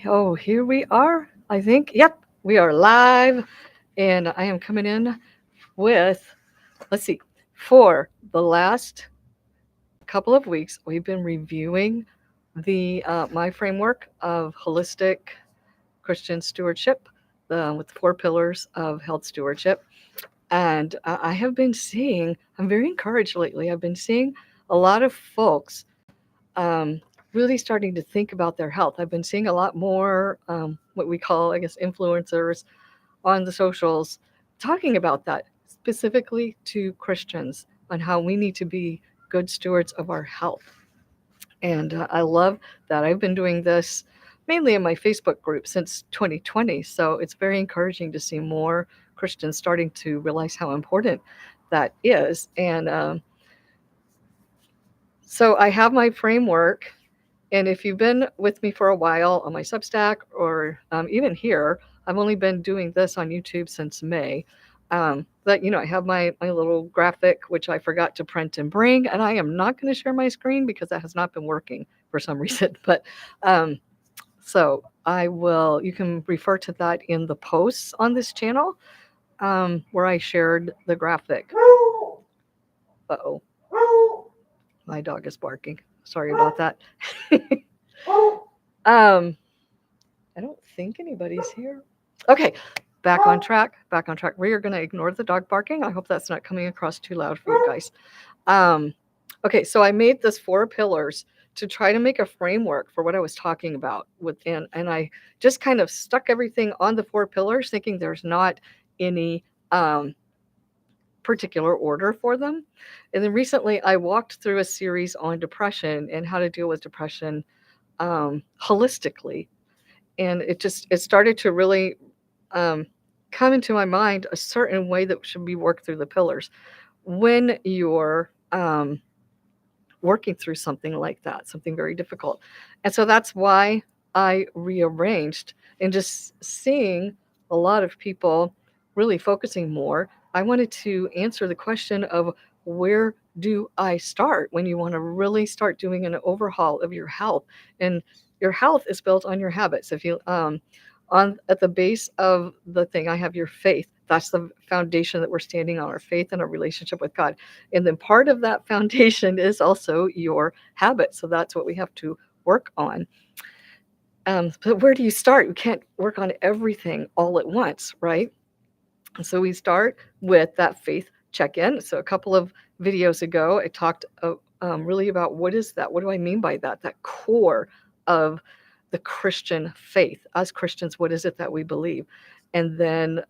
Oh, here we are. I think. Yep, we are live, and I am coming in with, let's see, for the last couple of weeks, we've been reviewing the my framework of holistic Christian stewardship, with the 4 pillars of health stewardship. And I have been seeing, I'm very encouraged lately. I've been seeing a lot of folks um, really starting to think about their health. I've been seeing a lot more what we call, I guess, influencers on the socials talking about that, specifically to Christians, on how we need to be good stewards of our health. And I love that. I've been doing this mainly in my Facebook group since 2020. So it's very encouraging to see more Christians starting to realize how important that is. And so I have my framework. And if you've been with me for a while on my Substack or even here, I've only been doing this on YouTube since May. But I have my little graphic, which I forgot to print and bring, and I am not going to share my screen because that has not been working for some reason. But so I will. You can refer to that in the posts on this channel where I shared the graphic. Uh-oh, my dog is barking. Sorry about that. um, I don't think anybody's here. Okay, back on track. Back on track. We are going to ignore the dog barking. I hope that's not coming across too loud for you guys. Okay, so I made this 4 pillars to try to make a framework for what I was talking about within, and I just kind of stuck everything on the 4 pillars, thinking there's not any particular order for them. And then recently, I walked through a series on depression and how to deal with depression holistically, and it started to really come into my mind a certain way that should be worked through the pillars when you're working through something like that, something very difficult. And so that's why I rearranged, and just seeing a lot of people really focusing more. I wanted to answer the question of, where do I start when you want to really start doing an overhaul of your health? And your health is built on your habits. If you on at the base of the thing, I have your faith. That's the foundation that we're standing on, our faith and our relationship with God. And then part of that foundation is also your habit. So that's what we have to work on. But where do you start? You can't work on everything all at once, right? So we start with that faith check-in. So a couple of videos ago, I talked really about, what is that? What do I mean by that? That core of the Christian faith. As Christians, what is it that we believe? And then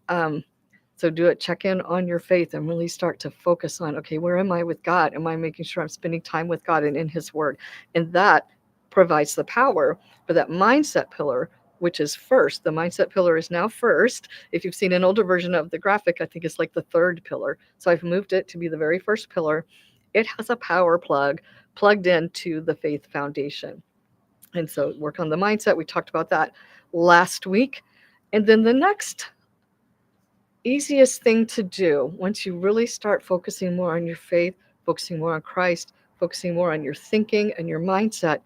so do a check-in on your faith and really start to focus on, okay, where am I with God? Am I making sure I'm spending time with God and in his word? And that provides the power for that mindset pillar, which is first. The mindset pillar is now first. If you've seen an older version of the graphic, I think it's like the 3rd pillar. So I've moved it to be the very first pillar. It has a power plug plugged into the faith foundation. And so work on the mindset. We talked about that last week. And then the next easiest thing to do, once you really start focusing more on your faith, focusing more on Christ, focusing more on your thinking and your mindset,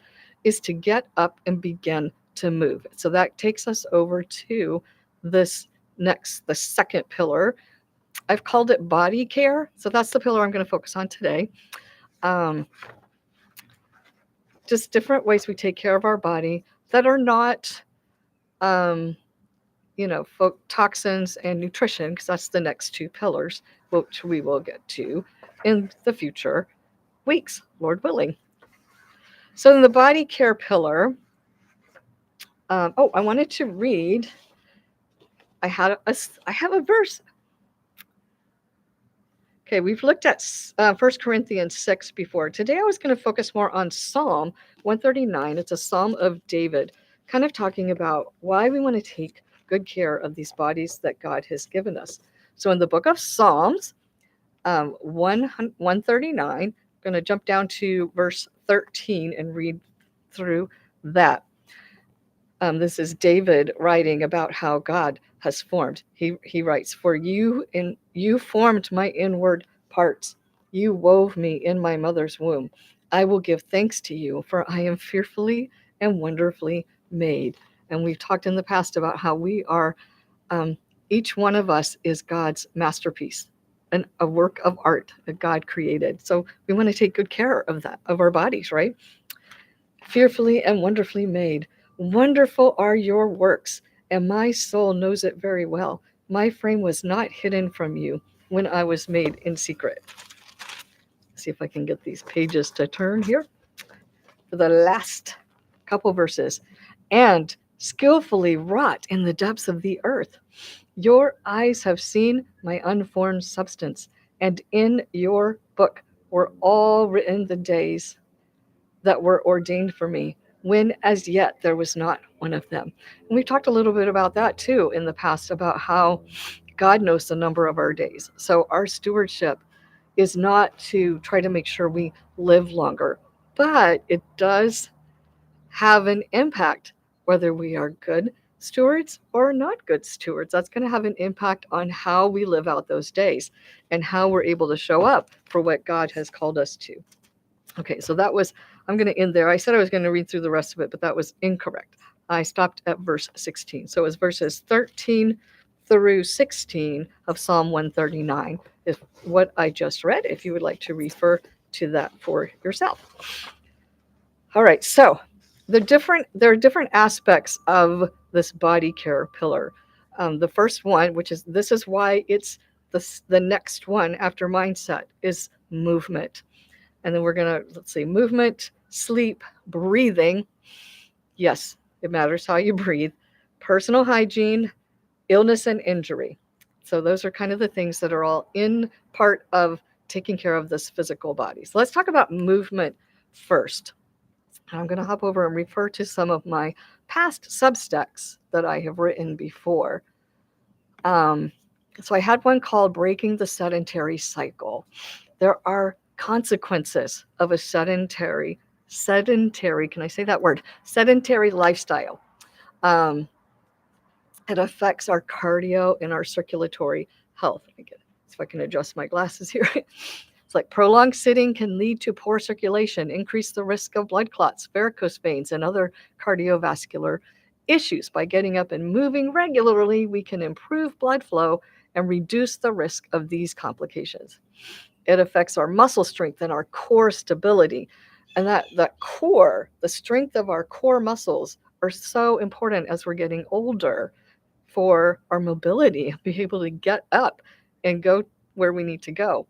is to get up and begin to move. So that takes us over to this next, the 2nd pillar. I've called it body care. So that's the pillar I'm going to focus on today. Just different ways we take care of our body that are not toxins and nutrition, because that's the next 2 pillars, which we will get to in the future weeks, Lord willing. So in the body care pillar, I wanted to read. I have a verse. Okay, we've looked at 1 Corinthians 6 before. Today I was going to focus more on Psalm 139. It's a Psalm of David, kind of talking about why we want to take good care of these bodies that God has given us. So in the book of Psalms, 139, I'm going to jump down to verse 13 and read through that. This is David writing about how God has formed. He writes, "For you formed my inward parts. You wove me in my mother's womb. I will give thanks to you, for I am fearfully and wonderfully made." And we've talked in the past about how we are, um, each one of us is God's masterpiece, a work of art that God created. So we want to take good care of that, of our bodies, right? Fearfully and wonderfully made. Wonderful are your works, and my soul knows it very well. My frame was not hidden from you when I was made in secret. See if I can get these pages to turn here for the last couple verses. And skillfully wrought in the depths of the earth. Your eyes have seen my unformed substance, and in your book were all written the days that were ordained for me, when as yet there was not one of them. And we've talked a little bit about that too in the past, about how God knows the number of our days. So our stewardship is not to try to make sure we live longer, but it does have an impact whether we are good stewards or not good stewards. That's going to have an impact on how we live out those days and how we're able to show up for what God has called us to. Okay, so that was, I'm going to end there. I said I was going to read through the rest of it, but that was incorrect. I stopped at verse 16. So it was verses 13 through 16 of Psalm 139, is what I just read, if you would like to refer to that for yourself. All right, so there are different aspects of this body care pillar. The first one, which is, this is why it's the next one after mindset, is movement. And then we're going to, let's see, movement, sleep, breathing. Yes, it matters how you breathe. Personal hygiene, illness and injury. So those are kind of the things that are all in part of taking care of this physical body. So let's talk about movement first. I'm going to hop over and refer to some of my past Substacks that I have written before. So I had one called Breaking the Sedentary Cycle. There are consequences of a sedentary, can I say that word? Sedentary lifestyle. It affects our cardio and our circulatory health. If I can adjust my glasses here. It's like prolonged sitting can lead to poor circulation, increase the risk of blood clots, varicose veins, and other cardiovascular issues. By getting up and moving regularly, we can improve blood flow and reduce the risk of these complications. It affects our muscle strength and our core stability. And that core, the strength of our core muscles, are so important as we're getting older for our mobility, be able to get up and go where we need to go.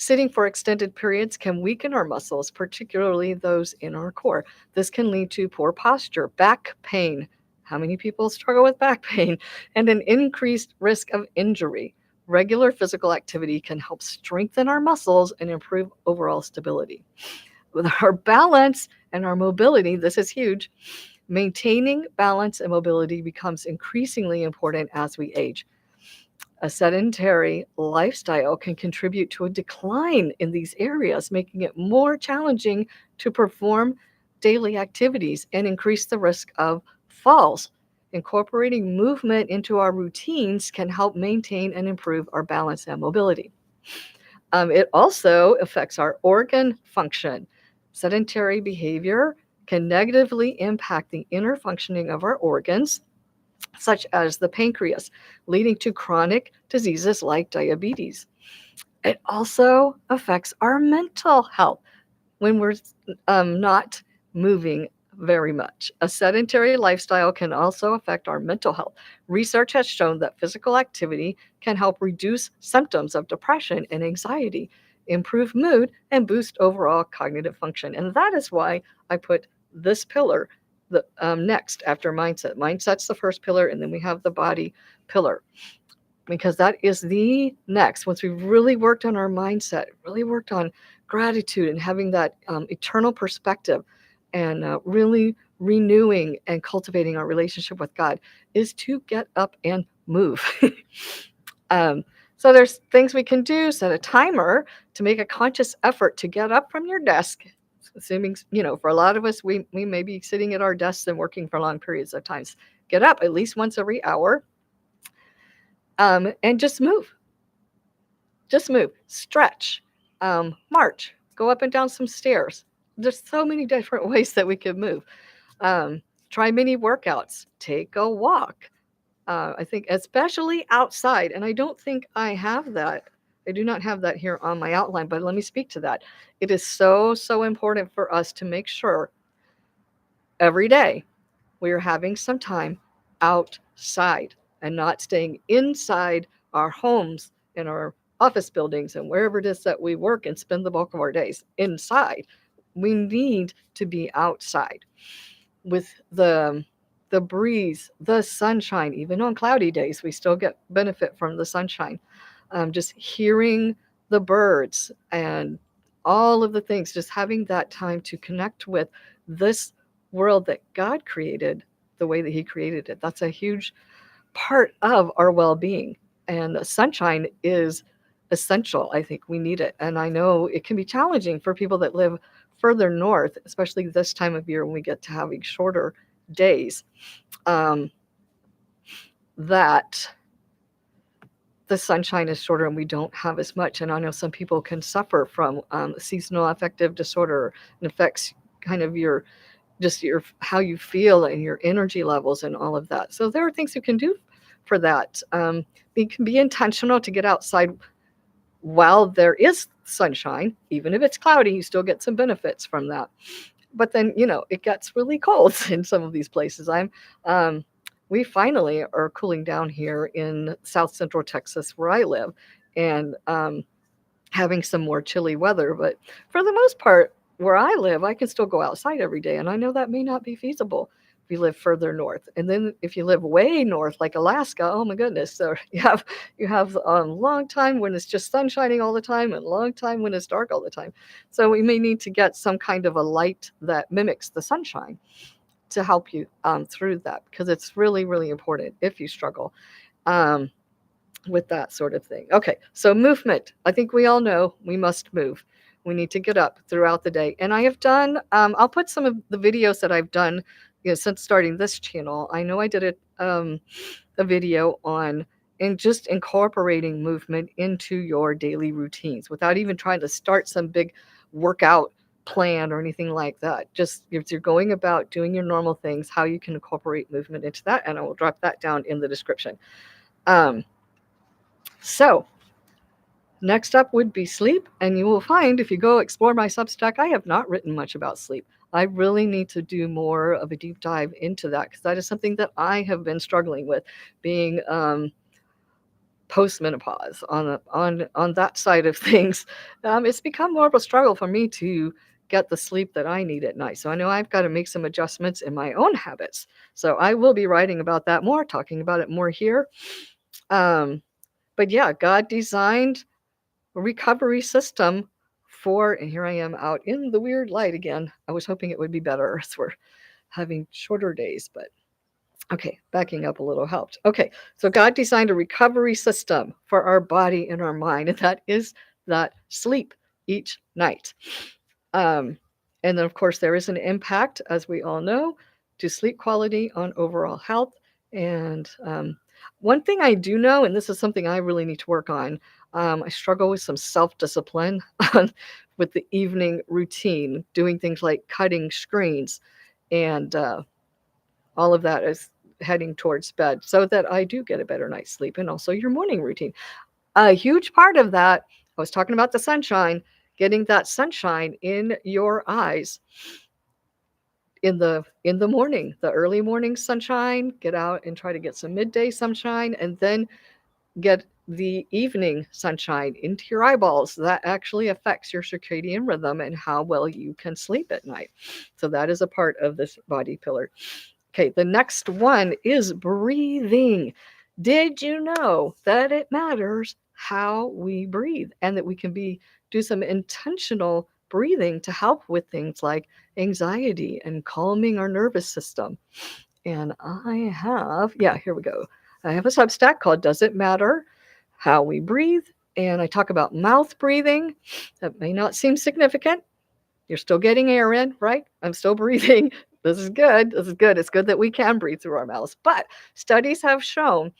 Sitting for extended periods can weaken our muscles, particularly those in our core. This can lead to poor posture, back pain. How many people struggle with back pain? And an increased risk of injury. Regular physical activity can help strengthen our muscles and improve overall stability. With our balance and our mobility, this is huge. Maintaining balance and mobility becomes increasingly important as we age. A sedentary lifestyle can contribute to a decline in these areas, making it more challenging to perform daily activities and increase the risk of falls. Incorporating movement into our routines can help maintain and improve our balance and mobility. It also affects our organ function. Sedentary behavior can negatively impact the inner functioning of our organs, such as the pancreas, leading to chronic diseases like diabetes. It also affects our mental health when we're not moving very much. A sedentary lifestyle can also affect our mental health. Research has shown that physical activity can help reduce symptoms of depression and anxiety, improve mood, and boost overall cognitive function. And that is why I put this pillar next after mindset. Mindset's the first pillar, and then we have the body pillar, because that is the next. Once we've really worked on our mindset, really worked on gratitude and having that eternal perspective, and really renewing and cultivating our relationship with God, is to get up and move. So there's things we can do. Set a timer to make a conscious effort to get up from your desk. Assuming, for a lot of us, we may be sitting at our desks and working for long periods of times. Get up at least once every hour, and just move. Just move, stretch, march, go up and down some stairs. There's so many different ways that we could move. Try mini workouts. Take a walk. I think especially outside, and I don't think I have that. I do not have that here on my outline, but let me speak to that. It is so, so important for us to make sure every day we are having some time outside and not staying inside our homes and our office buildings and wherever it is that we work and spend the bulk of our days inside. We need to be outside with the breeze, the sunshine. Even on cloudy days, we still get benefit from the sunshine. Just hearing the birds and all of the things, just having that time to connect with this world that God created the way that He created it. That's a huge part of our well-being. And the sunshine is essential. I think we need it. And I know it can be challenging for people that live further north, especially this time of year when we get to having shorter days, that the sunshine is shorter and we don't have as much. And I know some people can suffer from seasonal affective disorder. It affects kind of your how you feel and your energy levels and all of that. So there are things you can do for that. You can be intentional to get outside while there is sunshine. Even if it's cloudy, you still get some benefits from that. But then, it gets really cold in some of these places. We finally are cooling down here in South Central Texas where I live, and having some more chilly weather. But for the most part, where I live, I can still go outside every day. And I know that may not be feasible if you live further north. And then if you live way north, like Alaska, oh my goodness. So you have a long time when it's just sun shining all the time and a long time when it's dark all the time. So we may need to get some kind of a light that mimics the sunshine to help you through that, because it's really, really important if you struggle with that sort of thing. Okay, so movement. I think we all know we must move. We need to get up throughout the day. And I have done, I'll put some of the videos that I've done since starting this channel. I know I did a video on just incorporating movement into your daily routines without even trying to start some big workout plan or anything like that. Just if you're going about doing your normal things, how you can incorporate movement into that. And I will drop that down in the description. So next up would be sleep. And you will find if you go explore my Substack, I have not written much about sleep. I really need to do more of a deep dive into that, because that is something that I have been struggling with, being postmenopause on that side of things. It's become more of a struggle for me to get the sleep that I need at night. So I know I've got to make some adjustments in my own habits. So I will be writing about that more, talking about it more here. But yeah, God designed a recovery system and here I am out in the weird light again. I was hoping it would be better as we're having shorter days, but okay, backing up a little helped. Okay, so God designed a recovery system for our body and our mind, and that is that sleep each night. And then, of course, there is an impact, as we all know, to sleep quality on overall health. And one thing I do know, and this is something I really need to work on, I struggle with some self-discipline with the evening routine, doing things like cutting screens and all of that is heading towards bed so that I do get a better night's sleep, and also your morning routine. A huge part of that, I was talking about the sunshine, getting that sunshine in your eyes in the morning, the early morning sunshine. Get out and try to get some midday sunshine, and then get the evening sunshine into your eyeballs. That actually affects your circadian rhythm and how well you can sleep at night. So that is a part of this body pillar. Okay, the next one is breathing. Did you know that it matters how we breathe, and that we can do some intentional breathing to help with things like anxiety and calming our nervous system? And here we go. I have a Substack called Does It Matter How We Breathe? And I talk about mouth breathing. That may not seem significant. You're still getting air in, right? I'm still breathing. This is good. This is good. It's good that we can breathe through our mouths. But studies have shown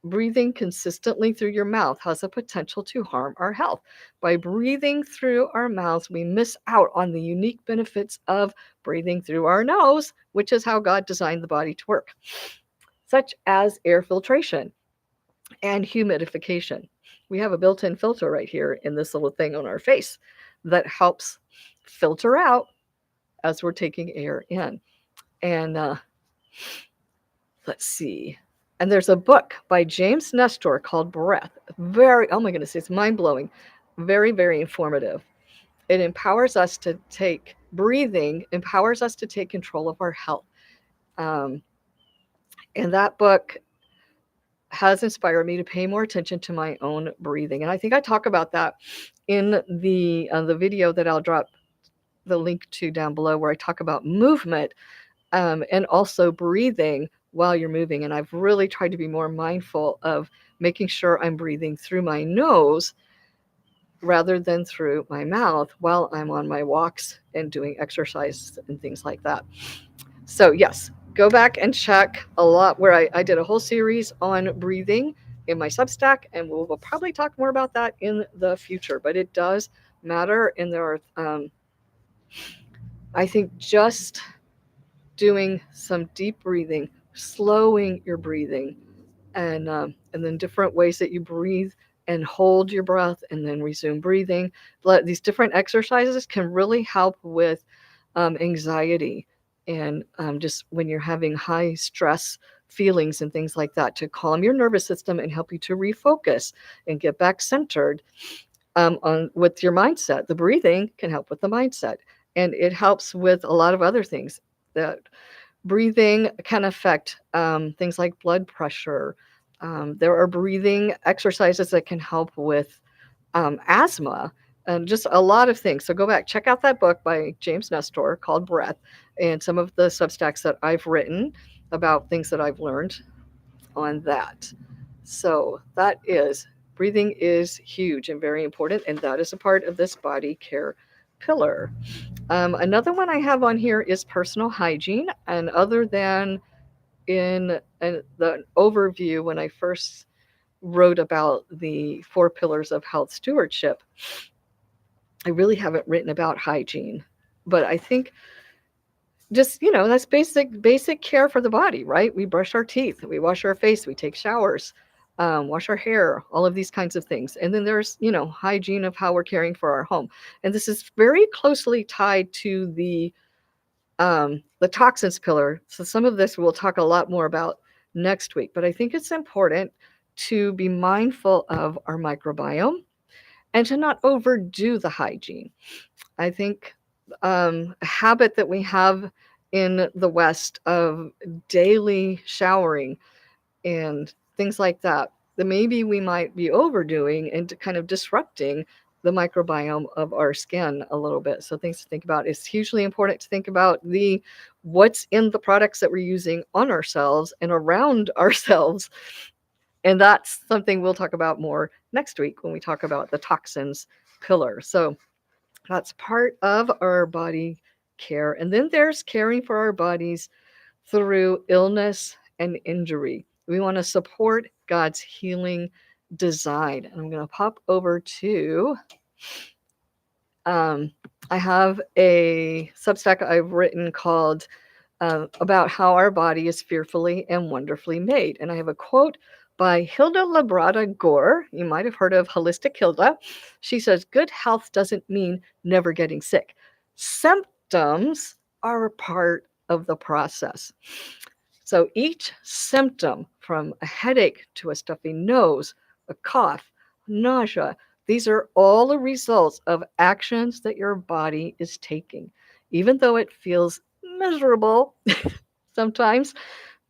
breathing consistently through your mouth has the potential to harm our health. By breathing through our mouths, we miss out on the unique benefits of breathing through our nose, which is how God designed the body to work, such as air filtration and humidification. We have a built-in filter right here in this little thing on our face that helps filter out as we're taking air in. And let's see. And there's a book by James Nestor called Breath. Very, oh my goodness, it's mind-blowing. Very, very informative. It empowers us to take, breathing empowers us to take control of our health. And that book has inspired me to pay more attention to my own breathing. And I think I talk about that in the video that I'll drop the link to down below, where I talk about movement and also breathing while you're moving. And I've really tried to be more mindful of making sure I'm breathing through my nose rather than through my mouth while I'm on my walks and doing exercise and things like that. So yes, go back and check a lot where I did a whole series on breathing in my Substack, and we'll probably talk more about that in the future, but it does matter. And there are, I think just doing some deep breathing, slowing your breathing, and then different ways that you breathe and hold your breath and then resume breathing. These different exercises can really help with anxiety and just when you're having high stress feelings and things like that, to calm your nervous system and help you to refocus and get back centered on with your mindset. The breathing can help with the mindset, and it helps with a lot of other things. That breathing can affect things like blood pressure. There are breathing exercises that can help with asthma and just a lot of things. So go back, check out that book by James Nestor called Breath, and some of the Substacks that I've written about things that I've learned on that. So that is, breathing is huge and very important, and that is a part of this body care pillar. Another one I have on here is personal hygiene. And other than in the overview, when I first wrote about the 4 pillars of health stewardship, I really haven't written about hygiene. But I think just, that's basic care for the body, right? We brush our teeth, we wash our face, we take showers, wash our hair, all of these kinds of things. And then there's, hygiene of how we're caring for our home. And this is very closely tied to the toxins pillar. So some of this we'll talk a lot more about next week, but I think it's important to be mindful of our microbiome and to not overdo the hygiene. I think a habit that we have in the West of daily showering and things like that, that maybe we might be overdoing and kind of disrupting the microbiome of our skin a little bit. So things to think about. It's hugely important to think about what's in the products that we're using on ourselves and around ourselves. And that's something we'll talk about more next week when we talk about the toxins pillar. So that's part of our body care. And then there's caring for our bodies through illness and injury. We want to support God's healing design. And I'm going to pop over to, I have a Substack I've written called about how our body is fearfully and wonderfully made. And I have a quote by Hilda Labrada Gore. You might have heard of Holistic Hilda. She says, good health doesn't mean never getting sick. Symptoms are a part of the process. So each symptom, from a headache to a stuffy nose, a cough, nausea, these are all the results of actions that your body is taking. Even though it feels miserable sometimes,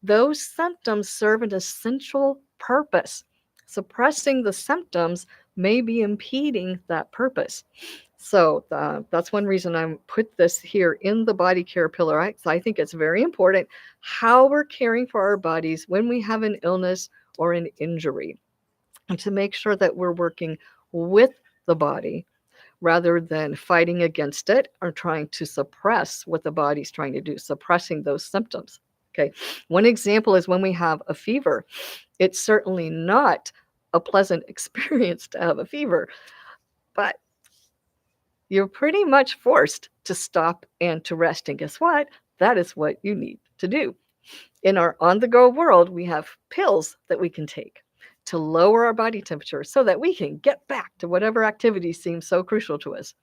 those symptoms serve an essential purpose. Suppressing the symptoms may be impeding that purpose. So that's one reason I put this here in the body care pillar. I think it's very important how we're caring for our bodies when we have an illness or an injury, and to make sure that we're working with the body rather than fighting against it or trying to suppress what the body's trying to do, suppressing those symptoms. Okay. One example is when we have a fever. It's certainly not a pleasant experience to have a fever, but you're pretty much forced to stop and to rest. And guess what? That is what you need to do. In our on-the-go world, we have pills that we can take to lower our body temperature so that we can get back to whatever activity seems so crucial to us.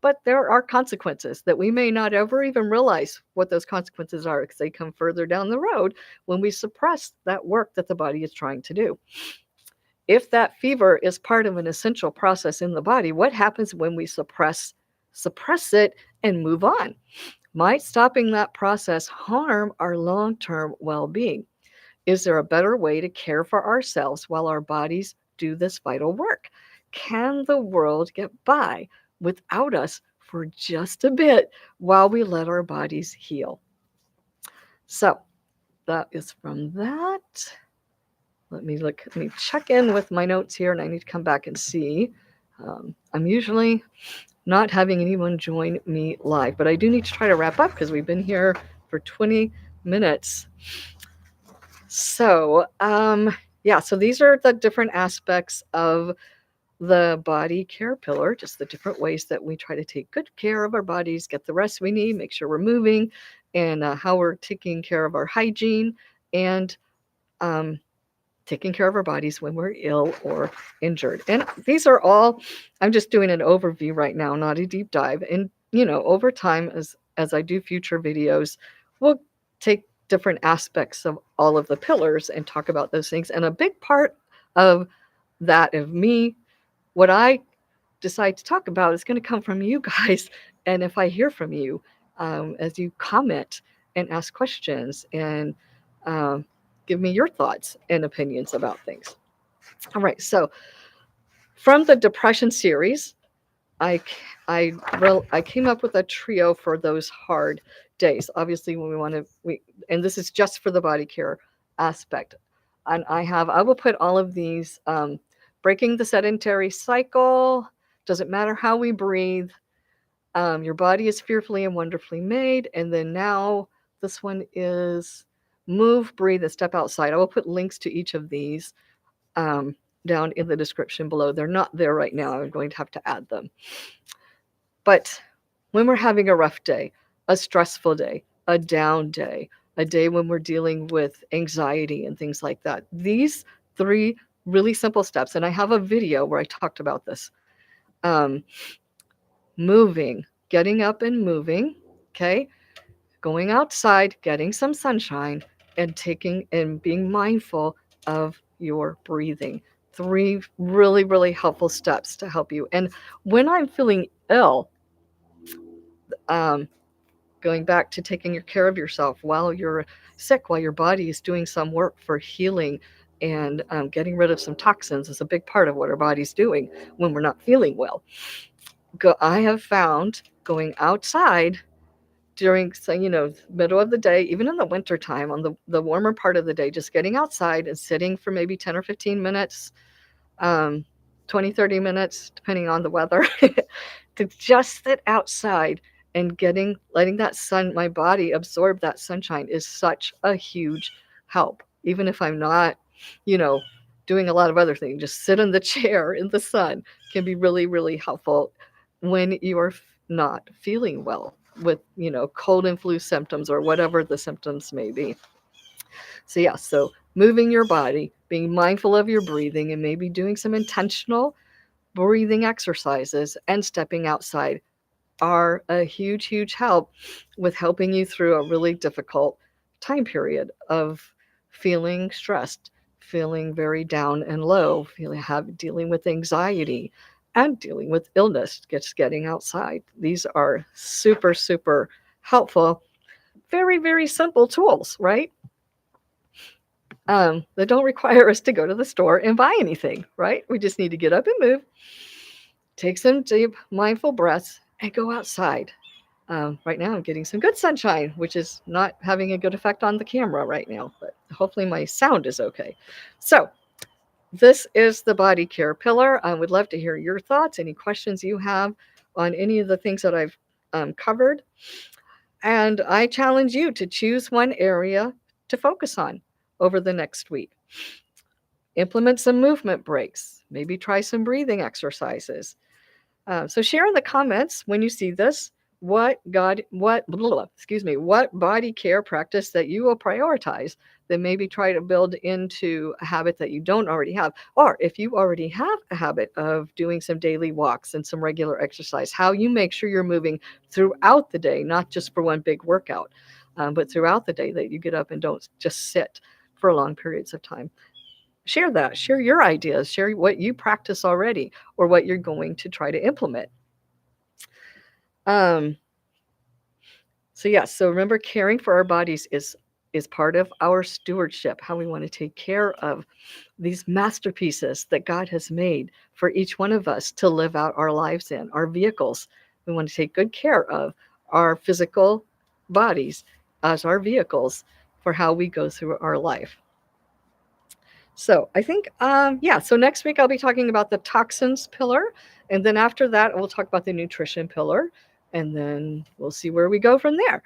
But there are consequences that we may not ever even realize what those consequences are, because they come further down the road when we suppress that work that the body is trying to do. If that fever is part of an essential process in the body, what happens when we suppress it and move on? Might stopping that process harm our long-term well-being? Is there a better way to care for ourselves while our bodies do this vital work? Can the world get by without us for just a bit while we let our bodies heal? So that is from that. Let me check in with my notes here, and I need to come back and see. I'm usually not having anyone join me live, but I do need to try to wrap up because we've been here for 20 minutes. So, so these are the different aspects of the body care pillar, just the different ways that we try to take good care of our bodies, get the rest we need, make sure we're moving, and how we're taking care of our hygiene, and taking care of our bodies when we're ill or injured. And these are all, I'm just doing an overview right now, not a deep dive. And, over time, as I do future videos, we'll take different aspects of all of the pillars and talk about those things. And a big part of that, of me, what I decide to talk about, is going to come from you guys. And if I hear from you, as you comment and ask questions and give me your thoughts and opinions about things. All right, so from the depression series, I came up with a trio for those hard days. Obviously, when and this is just for the body care aspect. And I will put all of these, breaking the sedentary cycle. Doesn't matter how we breathe. Your body is fearfully and wonderfully made. And then now this one is move, breathe, and step outside. I will put links to each of these down in the description below. They're not there right now. I'm going to have to add them. But when we're having a rough day, a stressful day, a down day, a day when we're dealing with anxiety and things like that, these 3 really simple steps, and I have a video where I talked about this. Moving, getting up and moving, okay? Going outside, getting some sunshine, and being mindful of your breathing. 3 really, really helpful steps to help you. And when I'm feeling ill, going back to taking care of yourself while you're sick, while your body is doing some work for healing and getting rid of some toxins, is a big part of what our body's doing when we're not feeling well. I have found going outside during, middle of the day, even in the winter time, on the warmer part of the day, just getting outside and sitting for maybe 10 or 15 minutes, 20, 30 minutes, depending on the weather, to just sit outside and letting that my body absorb that sunshine, is such a huge help. Even if I'm not, doing a lot of other things, just sit in the chair in the sun can be really, really helpful when you're not feeling well with, cold and flu symptoms or whatever the symptoms may be. So moving your body, being mindful of your breathing, and maybe doing some intentional breathing exercises and stepping outside are a huge, huge help with helping you through a really difficult time period of feeling stressed, feeling very down and low, dealing with anxiety and dealing with illness. Just getting outside. These are super, super helpful, very, very simple tools, right? That don't require us to go to the store and buy anything, right? We just need to get up and move, take some deep, mindful breaths, and go outside. Right now I'm getting some good sunshine, which is not having a good effect on the camera right now, but hopefully my sound is okay. So this is the body care pillar. I would love to hear your thoughts, any questions you have on any of the things that I've covered. And I challenge you to choose one area to focus on over the next week. Implement some movement breaks. Maybe try some breathing exercises. So share in the comments when you see this what body care practice that you will prioritize, then maybe try to build into a habit that you don't already have. Or if you already have a habit of doing some daily walks and some regular exercise, how you make sure you're moving throughout the day, not just for one big workout, but throughout the day, that you get up and don't just sit for long periods of time. Share that. Share your ideas. Share what you practice already or what you're going to try to implement. So remember, caring for our bodies is part of our stewardship, how we want to take care of these masterpieces that God has made for each one of us to live out our lives in, our vehicles. We want to take good care of our physical bodies as our vehicles for how we go through our life. So I think, so next week I'll be talking about the toxins pillar. And then after that, we'll talk about the nutrition pillar. And then we'll see where we go from there.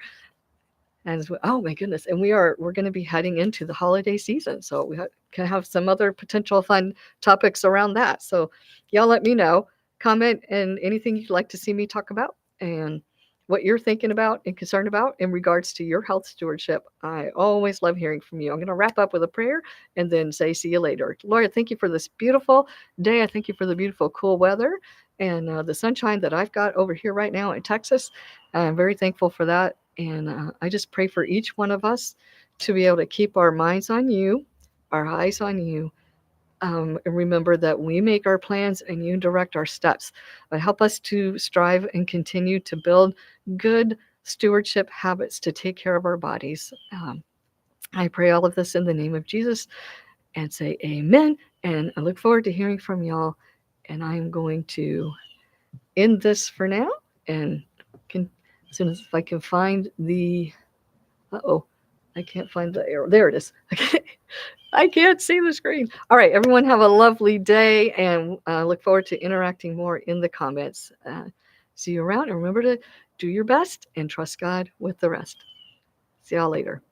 And oh my goodness. And we're going to be heading into the holiday season. So we can have some other potential fun topics around that. So y'all let me know, comment, and anything you'd like to see me talk about and what you're thinking about and concerned about in regards to your health stewardship. I always love hearing from you. I'm going to wrap up with a prayer and then say, see you later. Lord, thank you for this beautiful day. I thank you for the beautiful, cool weather and the sunshine that I've got over here right now in Texas. I'm very thankful for that. And I just pray for each one of us to be able to keep our minds on you, our eyes on you, and remember that we make our plans and you direct our steps. But help us to strive and continue to build good stewardship habits to take care of our bodies. I pray all of this in the name of Jesus and say amen. And I look forward to hearing from y'all. And I'm going to end this for now. And as soon as I can find the, I can't find the arrow. There it is. Okay. I can't see the screen. All right, everyone have a lovely day and look forward to interacting more in the comments. See you around and remember to do your best and trust God with the rest. See y'all later.